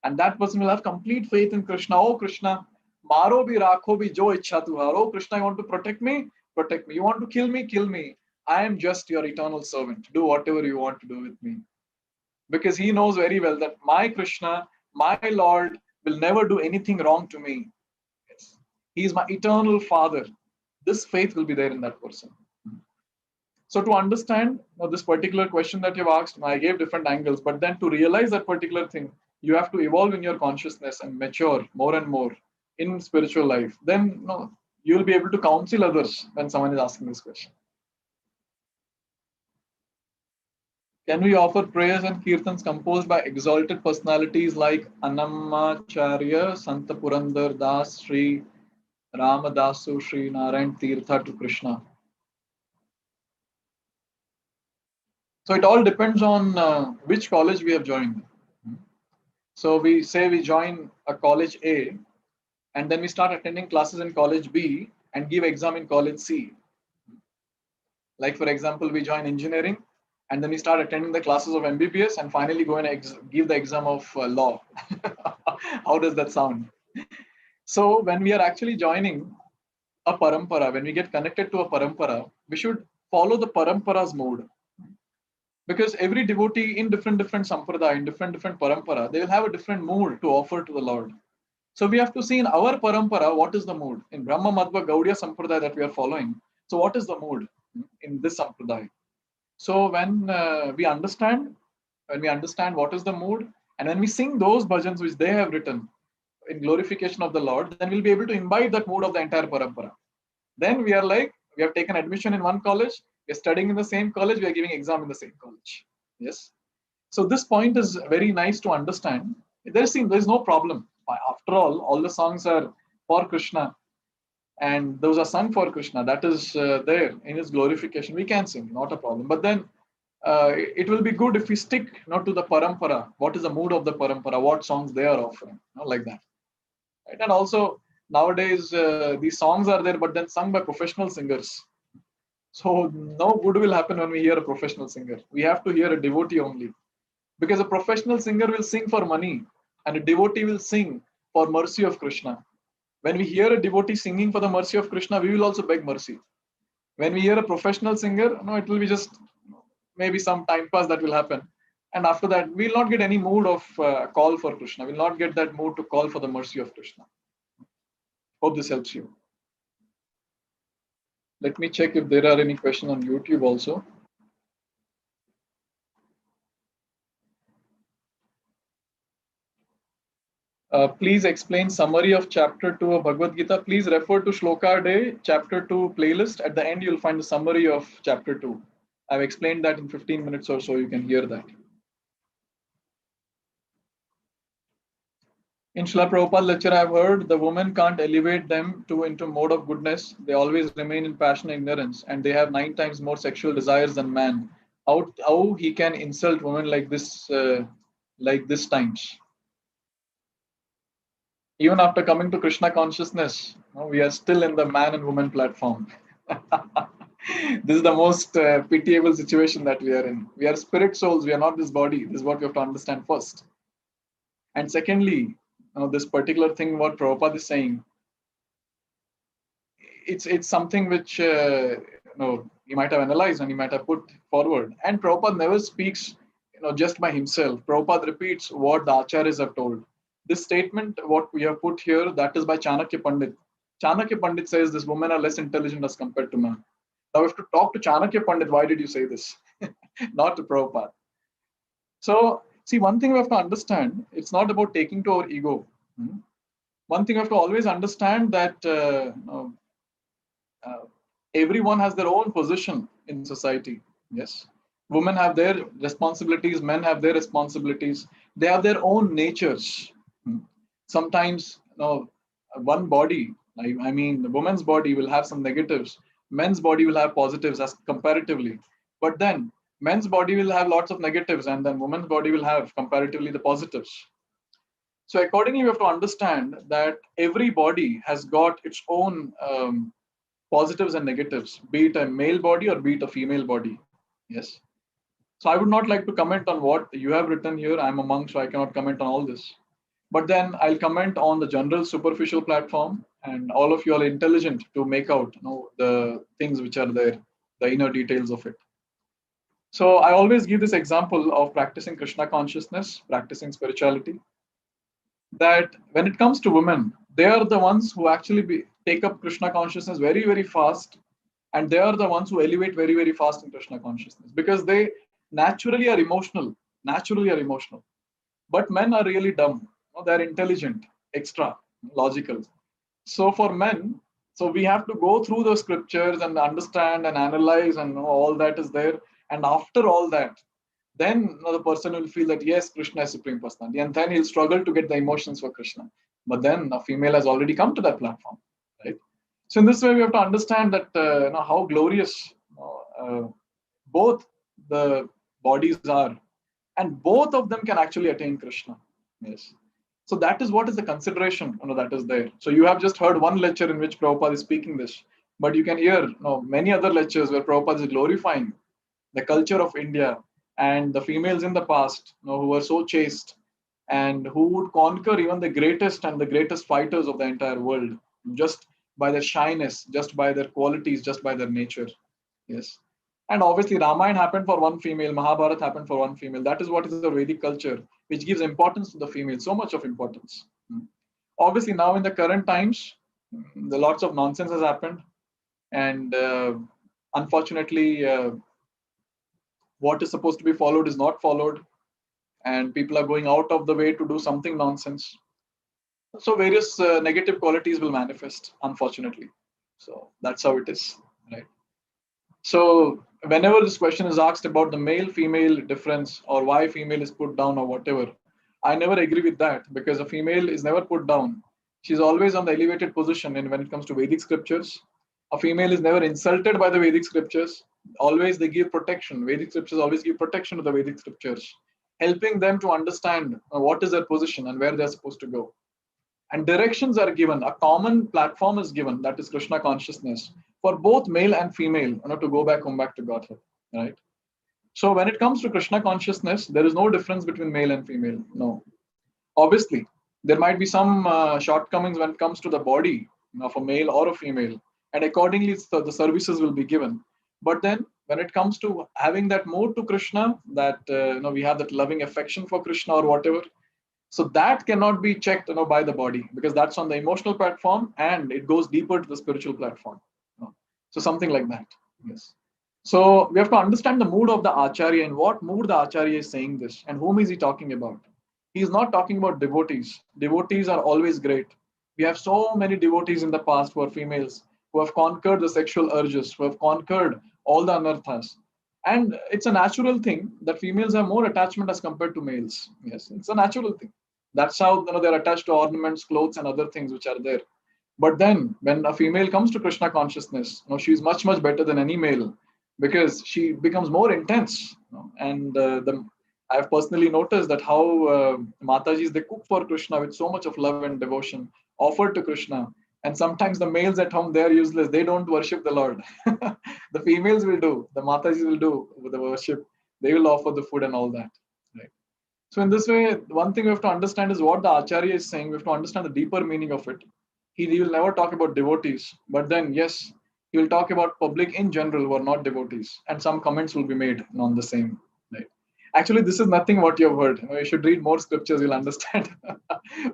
and that person will have complete faith in Krishna. Oh Krishna, maro bhi rakho bhi jo ichha tuhar. Oh Krishna, you want to protect me? Protect me. You want to kill me? Kill me. I am just your eternal servant. Do whatever you want to do with me. Because he knows very well that my Krishna, my Lord, will never do anything wrong to me. Yes. He is my eternal Father. This faith will be there in that person. So to understand this particular question that you've asked, I gave different angles, but then to realize that particular thing, you have to evolve in your consciousness and mature more and more in spiritual life. Then you'll be able to counsel others when someone is asking this question. Can we offer prayers and kirtans composed by exalted personalities like Annamacharya, Santa Purandar Das, Sri Ramadasu, Sri Narayan Tirtha to Krishna? So it all depends on which college we have joined. So we say we join a college A, and then we start attending classes in college B and give exam in college C. Like for example, we join engineering and then we start attending the classes of MBBS, and finally go and give the exam of law. How does that sound? So when we are actually joining a parampara, when we get connected to a parampara, we should follow the parampara's mode. Because every devotee in different sampradaya, in different parampara, they will have a different mood to offer to the Lord. So we have to see in our parampara what is the mood. In Brahma Madhva Gaudiya Sampradaya that we are following, so what is the mood in this sampradaya? So when we understand what is the mood, and when we sing those bhajans which they have written in glorification of the Lord, then we'll be able to imbibe that mood of the entire parampara. Then we are like, we have taken admission in one college, we are studying in the same college, we are giving exam in the same college. Yes. So this point is very nice to understand. There's no problem. After all the songs are for Krishna, and those are sung for Krishna. That is there in his glorification. We can sing, not a problem. But then it will be good if we stick not to the parampara. What is the mood of the parampara? What songs they are offering? Like that. Right? And also nowadays these songs are there, but then sung by professional singers. So no good will happen when we hear a professional singer. We have to hear a devotee only. Because a professional singer will sing for money, and a devotee will sing for mercy of Krishna. When we hear a devotee singing for the mercy of Krishna, we will also beg mercy. When we hear a professional singer, no, it will be just maybe some time pass that will happen. And after that, we will not get any mood of call for Krishna. We will not get that mood to call for the mercy of Krishna. Hope this helps you. Let me check if there are any questions on YouTube also. Please explain summary of chapter 2 of Bhagavad Gita. Please refer to Shloka Day, chapter 2 playlist. At the end, you'll find the summary of chapter 2. I've explained that in 15 minutes or so. You can hear that. In Srila Prabhupada lecture, I've heard the woman can't elevate them into mode of goodness. They always remain in passion and ignorance, and they have 9 times more sexual desires than man. How he can insult women like this times? Even after coming to Krishna consciousness, we are still in the man and woman platform. This is the most pitiable situation that we are in. We are spirit souls. We are not this body. This is what we have to understand first. And secondly, this particular thing what Prabhupada is saying, it's something which he might have analyzed and he might have put forward. And Prabhupada never speaks just by himself. Prabhupada repeats what the acharyas have told. This statement, what we have put here, that is by Chanakya Pandit. Chanakya Pandit says this women are less intelligent as compared to men. Now we have to talk to Chanakya Pandit. Why did you say this? Not to Prabhupada. So, see, one thing we have to understand, it's not about taking to our ego. One thing we have to always understand that everyone has their own position in society. Yes. Women have their responsibilities, men have their responsibilities. They have their own natures. Sometimes, one body, I mean, the woman's body will have some negatives. Men's body will have positives as comparatively. But then men's body will have lots of negatives, and then women's body will have comparatively the positives. So accordingly, we have to understand that every body has got its own positives and negatives, be it a male body or be it a female body. Yes. So I would not like to comment on what you have written here. I'm a monk, so I cannot comment on all this. But then I'll comment on the general superficial platform, and all of you are intelligent to make out the things which are there, the inner details of it. So I always give this example of practicing Krishna consciousness, practicing spirituality, that when it comes to women, they are the ones who actually take up Krishna consciousness very, very fast. And they are the ones who elevate very, very fast in Krishna consciousness because they naturally are emotional. But men are really dumb. They're intelligent, extra, logical. So for men, so we have to go through the scriptures and understand and analyze and all that is there. And after all that, then the person will feel that yes, Krishna is Supreme Personality, and then he'll struggle to get the emotions for Krishna. But then a female has already come to that platform, right? So in this way, we have to understand that how glorious both the bodies are, and both of them can actually attain Krishna. Yes. So that is what is the consideration that is there. So you have just heard one lecture in which Prabhupada is speaking this, but you can hear many other lectures where Prabhupada is glorifying the culture of India, and the females in the past, who were so chaste and who would conquer even the greatest and the greatest fighters of the entire world just by their shyness, just by their qualities, just by their nature. Yes. And obviously, Ramayana happened for one female, Mahabharata happened for one female. That is what is the Vedic culture, which gives importance to the female, so much of importance. Obviously, now in the current times, the lots of nonsense has happened, and unfortunately, what is supposed to be followed is not followed, and people are going out of the way to do something nonsense. So various negative qualities will manifest, unfortunately. So that's how it is, right? So whenever this question is asked about the male female difference or why female is put down or whatever, I never agree with that, because a female is never put down. She's always on the elevated position. And when it comes to Vedic scriptures, a female is never insulted by the Vedic scriptures. Always they give protection. Vedic scriptures always give protection to the Vedic scriptures, helping them to understand what is their position and where they're supposed to go. And directions are given. A common platform is given, that is Krishna consciousness, for both male and female, to go back home, back to Godhead, right? So when it comes to Krishna consciousness, there is no difference between male and female. No. Obviously, there might be some shortcomings when it comes to the body of a male or a female, and accordingly, the services will be given. But then, when it comes to having that more to Krishna, that we have that loving affection for Krishna or whatever, so that cannot be checked, by the body, because that's on the emotional platform and it goes deeper to the spiritual platform. So something like that. Yes. So we have to understand the mood of the Acharya, and what mood the Acharya is saying this, and whom is he talking about. He is not talking about devotees. Devotees are always great. We have so many devotees in the past who are females, who have conquered the sexual urges, who have conquered all the anarthas. And it's a natural thing that females have more attachment as compared to males. Yes, it's a natural thing. That's how they're attached to ornaments, clothes, and other things which are there. But then, when a female comes to Krishna consciousness, she's much better than any male, because she becomes more intense. And I've personally noticed that how Matajis, they cook for Krishna with so much of love and devotion, offered to Krishna. And sometimes the males at home, they are useless. They don't worship the Lord. The females will do. The Matajis will do with the worship. They will offer the food and all that. Right. So in this way, one thing we have to understand is what the Acharya is saying. We have to understand the deeper meaning of it. He will never talk about devotees, but then yes, he will talk about public in general who are not devotees, and some comments will be made on the same. Right. Actually, this is nothing what you have heard. You should read more scriptures. You'll understand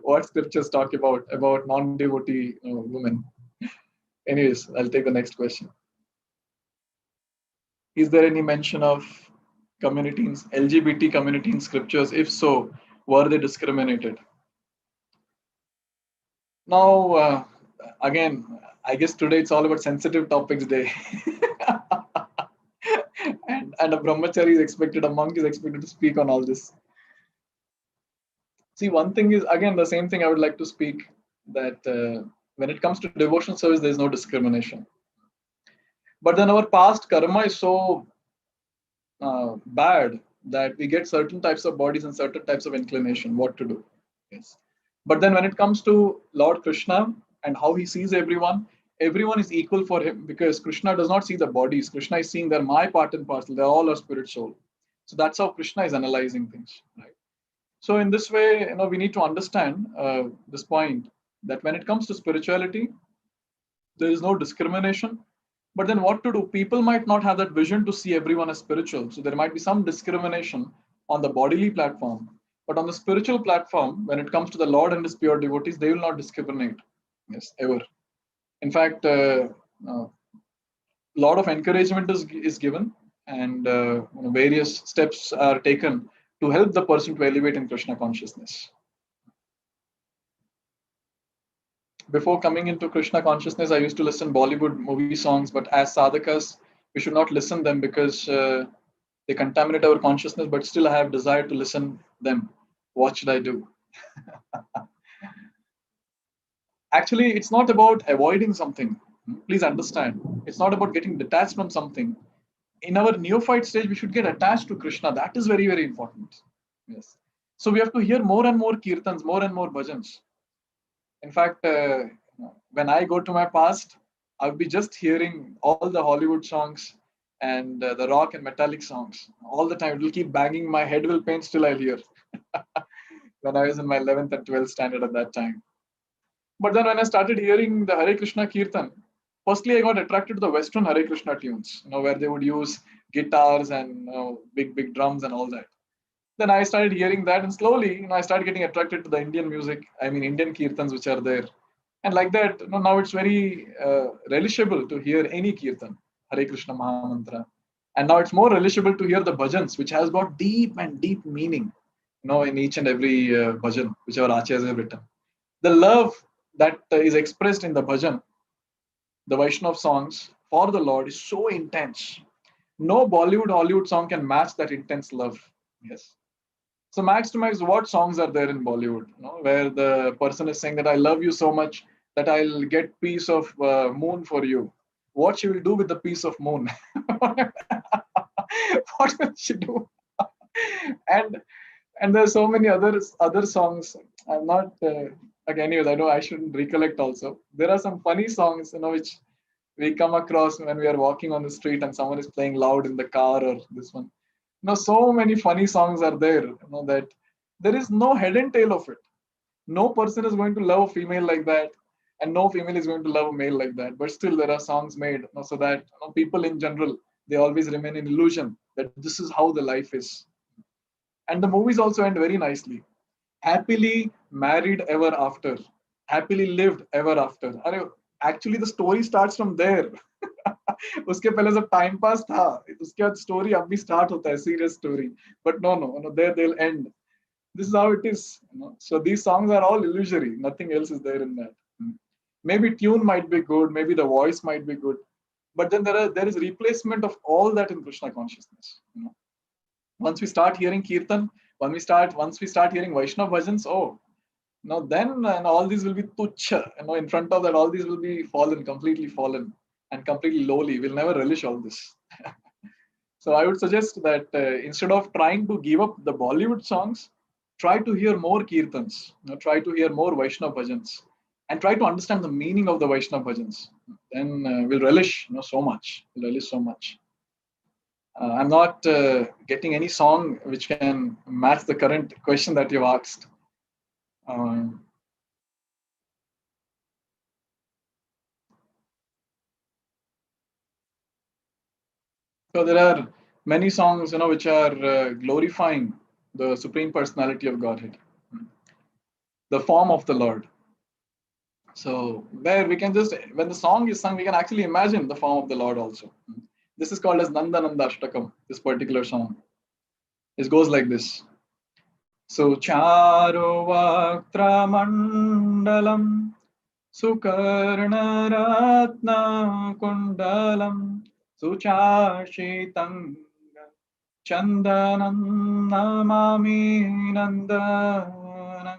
what scriptures talk about non-devotee women. Anyways, I'll take the next question. Is there any mention of communities, LGBT community in scriptures? If so, were they discriminated? Now, again, I guess today it's all about sensitive topics day. and a brahmachari is expected, a monk is expected to speak on all this. See, one thing is, again, the same thing I would like to speak, that when it comes to devotional service, there's no discrimination. But then our past karma is so bad that we get certain types of bodies and certain types of inclination, what to do. Yes. But then when it comes to Lord Krishna and how he sees everyone is equal for him, because Krishna does not see the bodies. Krishna is seeing they're my part and parcel. They're all our spirit soul. So that's how Krishna is analyzing things. Right. So in this way, we need to understand this point, that when it comes to spirituality, there is no discrimination. But then what to do? People might not have that vision to see everyone as spiritual. So there might be some discrimination on the bodily platform. But on the spiritual platform, when it comes to the Lord and his pure devotees, they will not discriminate. Yes, ever. In fact, a lot of encouragement is given, and various steps are taken to help the person to elevate in Krishna consciousness. Before coming into Krishna consciousness, I used to listen Bollywood movie songs, but as sadhakas, we should not listen them, because they contaminate our consciousness. But still, I have desire to listen them. What should I do? Actually, it's not about avoiding something. Please understand. It's not about getting detached from something. In our neophyte stage, we should get attached to Krishna. That is very, very important. Yes. So we have to hear more and more kirtans, more and more bhajans. In fact, when I go to my past, I'll be just hearing all the Hollywood songs, and the rock and metallic songs all the time. It will keep banging. My head will pain still. I'll hear when I was in my 11th and 12th standard at that time. But then when I started hearing the Hare Krishna Kirtan, firstly I got attracted to the Western Hare Krishna tunes, where they would use guitars and big drums and all that. Then I started hearing that, and slowly, I started getting attracted to the Indian music. I mean, Indian kirtans which are there, and like that, now it's very relishable to hear any kirtan, Hare Krishna Mahamantra, and now it's more relishable to hear the bhajans, which has got deep and deep meaning, in each and every bhajan which our acharyas have written. The love that is expressed in the bhajan, the Vaishnav songs for the Lord, is so intense. No Bollywood, Hollywood song can match that intense love. Yes. So max to max, what songs are there in Bollywood, where the person is saying that I love you so much that I'll get piece of moon for you. What she will do with the piece of moon? What will she do? and and there's so many other songs. I'm not like, anyways, I know I shouldn't recollect also. There are some funny songs, which we come across when we are walking on the street and someone is playing loud in the car or this one. So many funny songs are there, that there is no head and tail of it. No person is going to love a female like that, and no female is going to love a male like that. But still, there are songs made, so that people in general, they always remain in illusion that this is how the life is. And the movies also end very nicely. Happily married ever after, happily lived ever after. Actually, the story starts from there. उसके पहले सब time pass था, उसके बाद story अब भी start होता है, serious story. But no, there they'll end. This is how it is. So these songs are all illusory. Nothing else is there in that. Maybe tune might be good, maybe the voice might be good, but then there is replacement of all that in Krishna consciousness. Once we start hearing kirtan, once we start hearing Vaishnav bhajans, then and all these will be tuchha. In front of that, all these will be completely fallen, and completely lowly. We'll never relish all this. So I would suggest that instead of trying to give up the Bollywood songs, try to hear more kirtans, try to hear more Vaishnav bhajans, and try to understand the meaning of the Vaishnav bhajans. Then we'll relish, so much. We'll relish so much. I'm not getting any song which can match the current question that you've asked. So there are many songs, which are glorifying the Supreme Personality of Godhead, the form of the Lord. So where we can just, when the song is sung, we can actually imagine the form of the Lord also. This is called as Nanda Ashtakam, this particular song. It goes like this. Sucharo Vaktra Mandalam Sukarna Ratna Kundalam Suchashitanga Chandanam Namami Nandanandanam.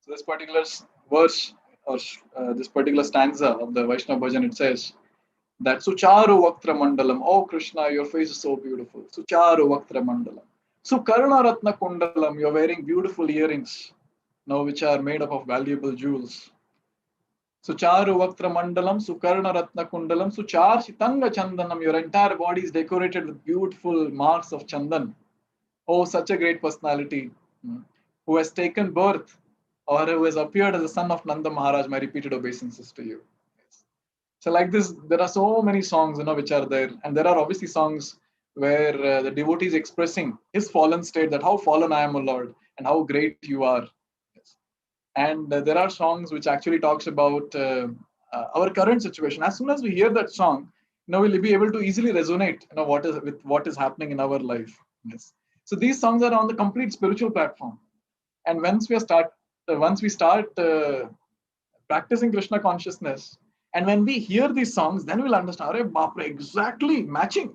So this particular verse or this particular stanza of the Vaishnava Bhajan, it says that Sucharu Vaktra Mandalam, oh Krishna, your face is so beautiful. Sucharu Vaktra Mandalam. Sukarna Ratna Kundalam, you're wearing beautiful earrings, which are made up of valuable jewels. Sucharu Vaktra Mandalam, Sukarna Ratna Kundalam, Suchar Shitanga Chandanam, your entire body is decorated with beautiful marks of Chandan. Oh, such a great personality who has taken birth or who has appeared as the son of Nanda Maharaj. My repeated obeisances to you. Yes. So like this, there are so many songs, which are there. And there are obviously songs where the devotee is expressing his fallen state, that how fallen I am, O Lord, and how great you are. Yes. And there are songs which actually talks about our current situation. As soon as we hear that song, we'll be able to easily resonate, with what is happening in our life. Yes. So these songs are on the complete spiritual platform. And once we start practicing Krishna consciousness, and when we hear these songs, then we'll understand, exactly matching.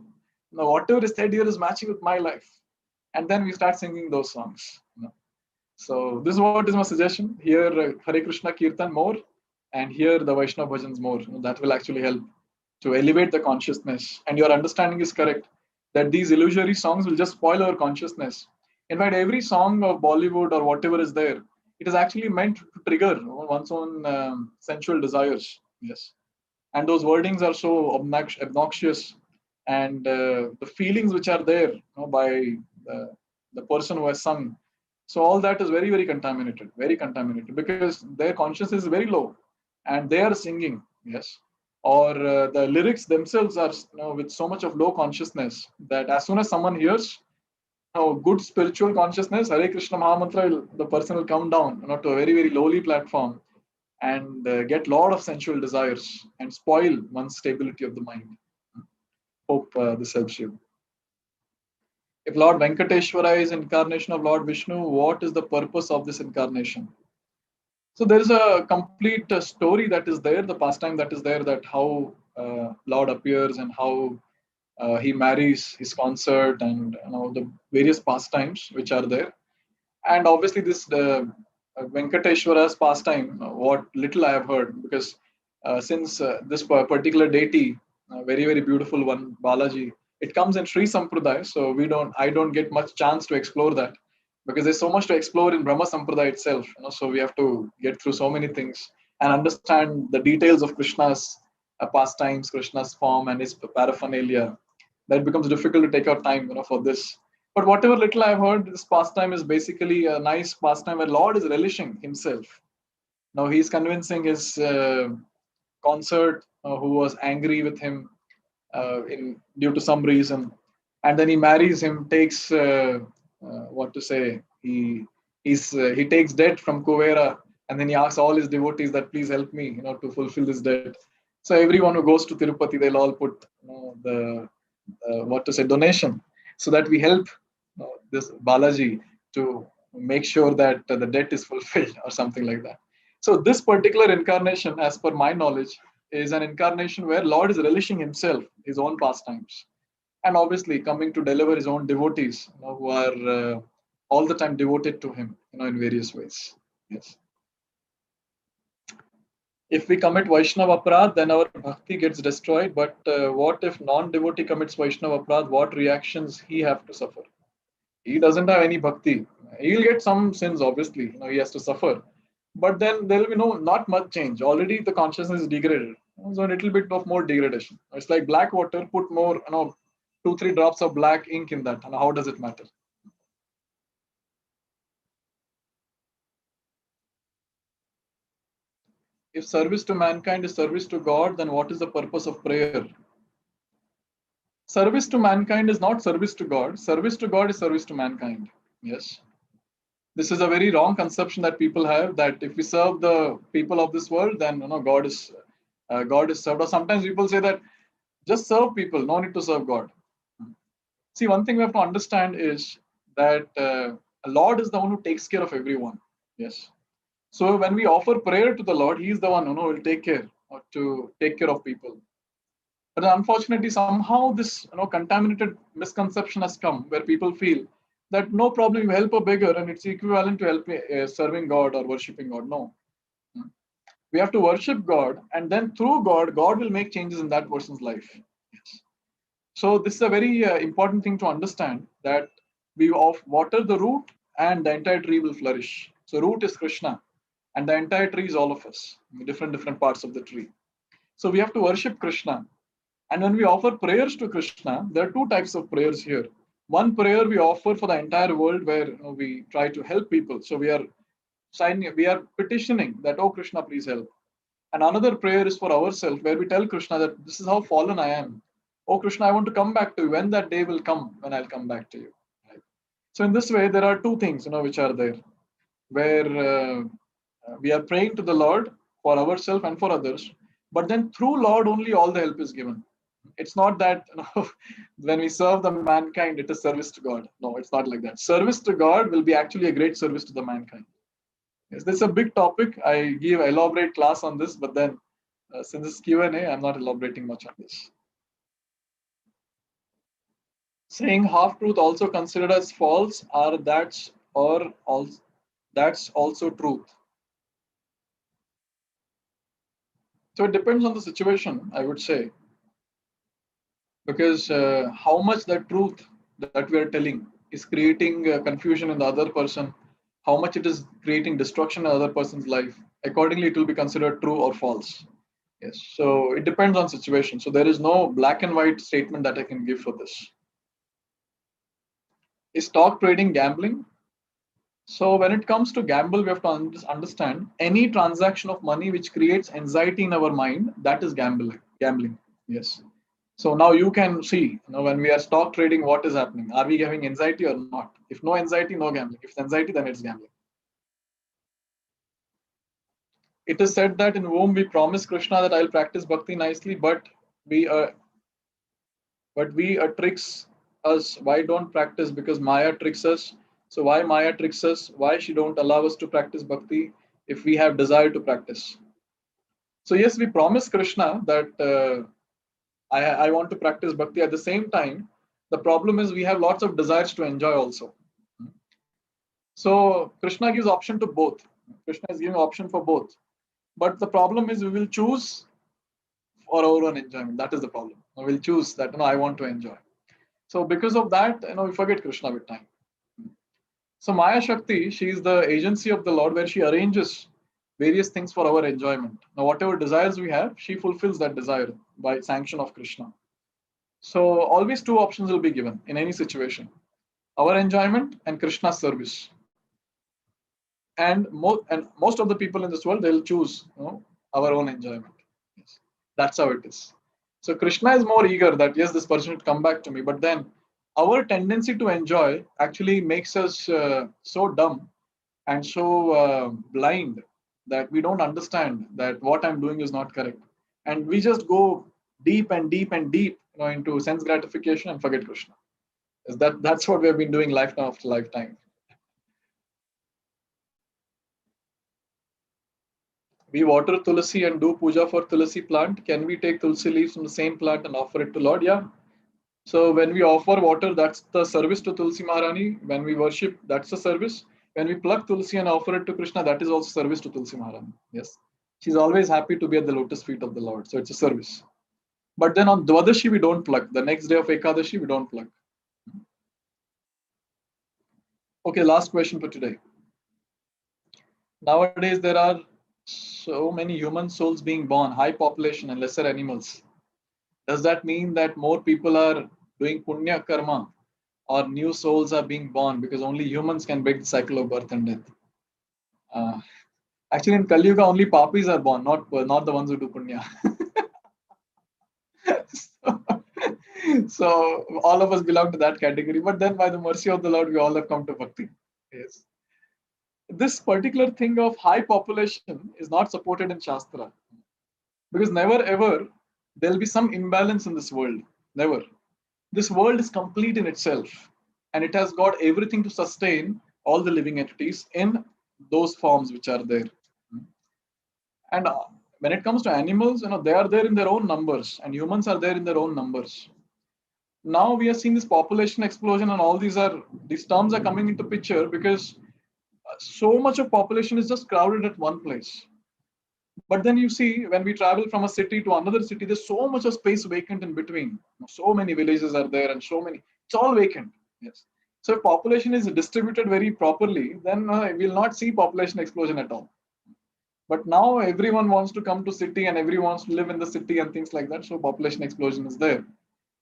Whatever is said here is matching with my life. And then we start singing those songs. So this is what is my suggestion. Hear Hare Krishna Kirtan more, and hear the Vaishnava bhajans more. That will actually help to elevate the consciousness. And your understanding is correct, that these illusory songs will just spoil our consciousness. In fact, every song of Bollywood or whatever is there, it is actually meant to trigger one's own sensual desires. Yes. and those wordings are so obnoxious, and the feelings which are there, by the person who has sung, so all that is very, very contaminated, because their consciousness is very low, and they are singing, yes, or the lyrics themselves are, with so much of low consciousness that as soon as someone hears, good spiritual consciousness, Hare Krishna Mahamantra, the person will come down, to a very, very lowly platform, and get lot of sensual desires and spoil one's stability of the mind. Hope this helps you. If Lord Venkateshwara is incarnation of Lord Vishnu, what is the purpose of this incarnation? So there is a complete story that is there, the pastime that is there, that how Lord appears and how he marries his consort, and the various pastimes which are there. And obviously this Venkateshwara's pastime, what little I have heard, because since this particular deity, very, very beautiful one, Balaji, it comes in Sri Sampradaya, so I don't get much chance to explore that, because there's so much to explore in Brahma Sampradaya itself, so we have to get through so many things and understand the details of Krishna's pastimes, Krishna's form and his paraphernalia. That becomes difficult to take out time, for this. But whatever little I've heard, this pastime is basically a nice pastime where Lord is relishing himself. Now he's convincing his consort, who was angry with him due to some reason, and then he marries him, takes what to say, he takes debt from Kuvera, and then he asks all his devotees that please help me, to fulfill this debt. So everyone who goes to Tirupati, they'll all put the what to say, donation, so that we help this Balaji to make sure that the debt is fulfilled or something like that. So this particular incarnation, as per my knowledge, is an incarnation where Lord is relishing himself, his own pastimes, and obviously coming to deliver his own devotees, who are all the time devoted to him, in various ways. Yes. If we commit Vaishnava Aparadh, then our bhakti gets destroyed. But what if non-devotee commits Vaishnava Aparadh? What reactions he have to suffer? He doesn't have any bhakti. He'll get some sins, obviously. He has to suffer. But then there will be not much change. Already the consciousness is degraded. So a little bit of more degradation. It's like black water, put more, 2-3 drops of black ink in that. And how does it matter? If service to mankind is service to God, then what is the purpose of prayer? Service to mankind is not service to God. Service to God is service to mankind. Yes. This is a very wrong conception that people have, that if we serve the people of this world, then God is served. Or sometimes people say that just serve people, no need to serve God. See, one thing we have to understand is that Lord is the one who takes care of everyone. Yes. So when we offer prayer to the Lord, He is the one who will take care of people. But unfortunately, somehow this contaminated misconception has come, where people feel that no problem, you help a beggar and it's equivalent to serving God or worshipping God. No. We have to worship God, and then through God, God will make changes in that person's life. Yes. So this is a very important thing to understand, that we water the root and the entire tree will flourish. So root is Krishna, and the entire tree is all of us, different parts of the tree. So we have to worship Krishna. And when we offer prayers to Krishna, there are two types of prayers here. One prayer we offer for the entire world, where we try to help people. So we are petitioning that, oh Krishna, please help. And another prayer is for ourselves, where we tell Krishna that this is how fallen I am. Oh Krishna, I want to come back to you. When that day will come, when I'll come back to you. Right? So in this way, there are two things, which are there, where we are praying to the Lord for ourselves and for others. But then through Lord only all the help is given. It's not that when we serve the mankind, it is service to God. No, it's not like that. Service to God will be actually a great service to the mankind. Yes, this is a big topic. I give elaborate class on this, but then since it's Q&A, I'm not elaborating much on this. Saying half-truth also considered as false, that's also truth. So it depends on the situation, I would say. Because how much that truth that we are telling is creating confusion in the other person, how much it is creating destruction in the other person's life, accordingly it will be considered true or false. Yes. So it depends on situation. So there is no black and white statement that I can give for this. Is stock trading gambling? So when it comes to gamble, we have to understand any transaction of money which creates anxiety in our mind, that is gambling. Gambling. Yes. So now you can see, when we are stock trading, what is happening? Are we having anxiety or not? If no anxiety, no gambling. If it's anxiety, then it's gambling. It is said that in whom we promise Krishna that I'll practice bhakti nicely, but we tricks us. Why don't practice? Because Maya tricks us. So why Maya tricks us? Why she don't allow us to practice bhakti if we have desire to practice? So yes, we promise Krishna that I want to practice bhakti. At the same time, the problem is we have lots of desires to enjoy also. So Krishna gives option to both. Krishna is giving option for both. But the problem is we will choose for our own enjoyment. That is the problem. We'll choose that I want to enjoy. So because of that, we forget Krishna with time. So Maya Shakti, she is the agency of the Lord where she arranges various things for our enjoyment. Now, whatever desires we have, she fulfills that desire by sanction of Krishna. So always two options will be given in any situation: our enjoyment and Krishna's service. And most of the people in this world, they'll choose our own enjoyment. Yes. That's how it is. So Krishna is more eager that yes, this person should come back to me, but then our tendency to enjoy actually makes us so dumb and so blind that we don't understand that what I'm doing is not correct, and we just go deep and deep and deep into sense gratification and forget Krishna. That's what we have been doing lifetime after lifetime. We water Tulasi and do puja for Tulasi plant. Can we take Tulasi leaves from the same plant and offer it to Lord? Yeah. So when we offer water, that's the service to Tulasi Maharani. When we worship, that's the service. When we pluck Tulasi and offer it to Krishna, that is also service to Tulasi Maharani. Yes. She's always happy to be at the lotus feet of the Lord. So it's a service. But then on Dwadashi, we don't pluck. The next day of Ekadashi, we don't pluck. Okay, last question for today. Nowadays, there are so many human souls being born, high population and lesser animals. Does that mean that more people are doing punya karma or new souls are being born because only humans can break the cycle of birth and death? Actually, in Kali Yuga, only papis are born, not the ones who do punya. so all of us belong to that category. But then, by the mercy of the Lord, we all have come to bhakti. Yes. This particular thing of high population is not supported in Shastra. Because never ever there'll be some imbalance in this world. Never. This world is complete in itself, and it has got everything to sustain all the living entities in those forms which are there. And when it comes to animals, they are there in their own numbers, and humans are there in their own numbers. Now we are seeing this population explosion, and all these terms are coming into picture because so much of population is just crowded at one place. But then you see, when we travel from a city to another city, there's so much of space vacant in between. So many villages are there, and it's all vacant. Yes. So if population is distributed very properly, then we'll not see population explosion at all. But now everyone wants to come to city, and everyone wants to live in the city and things like that. So population explosion is there.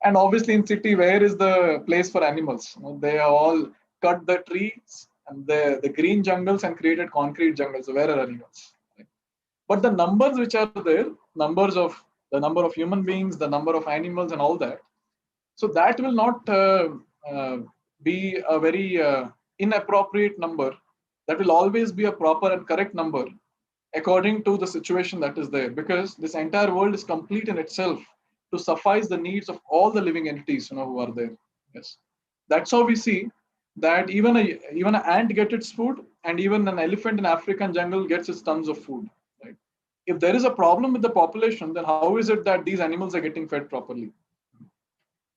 And obviously in city, where is the place for animals? They are all cut the trees and the green jungles and created concrete jungles. So where are animals? But the numbers which are there, the number of human beings, the number of animals, and all that, so that will not be a very inappropriate number. That will always be a proper and correct number according to the situation that is there, because this entire world is complete in itself to suffice the needs of all the living entities who are there. Yes, that's how we see that even an ant gets its food, and even an elephant in African jungle gets its tons of food. Right? If there is a problem with the population, then how is it that these animals are getting fed properly?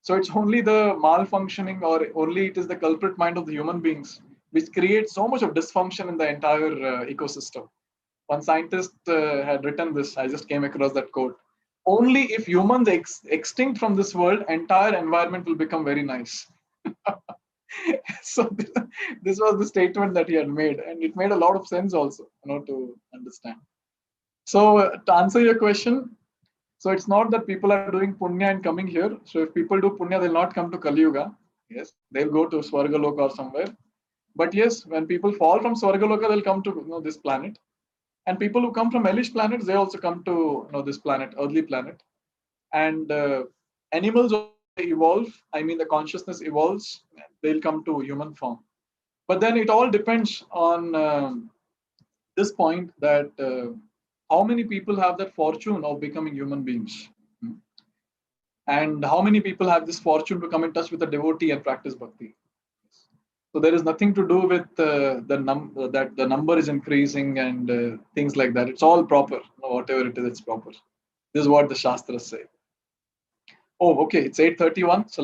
So it's only the malfunctioning, or only it is the culprit mind of the human beings which creates so much of dysfunction in the entire ecosystem. One scientist had written this. I just came across that quote. Only if humans extinct from this world, entire environment will become very nice. So this was the statement that he had made, and it made a lot of sense also, to understand. So to answer your question, So it's not that people are doing punya and coming here. So if people do punya, they'll not come to Kali Yuga. Yes, they'll go to Swargaloka or somewhere. But yes, when people fall from Swargaloka, they'll come to this planet. And people who come from hellish planets, they also come to this planet, earthly planet. And animals evolve. I mean, the consciousness evolves. They'll come to human form. But then it all depends on this point that how many people have that fortune of becoming human beings, and how many people have this fortune to come in touch with a devotee and practice bhakti. So there is nothing to do with that the number is increasing and things like that. It's all proper. Whatever it is, it's proper. This is what the Shastras say. Oh, okay. It's 8:31. So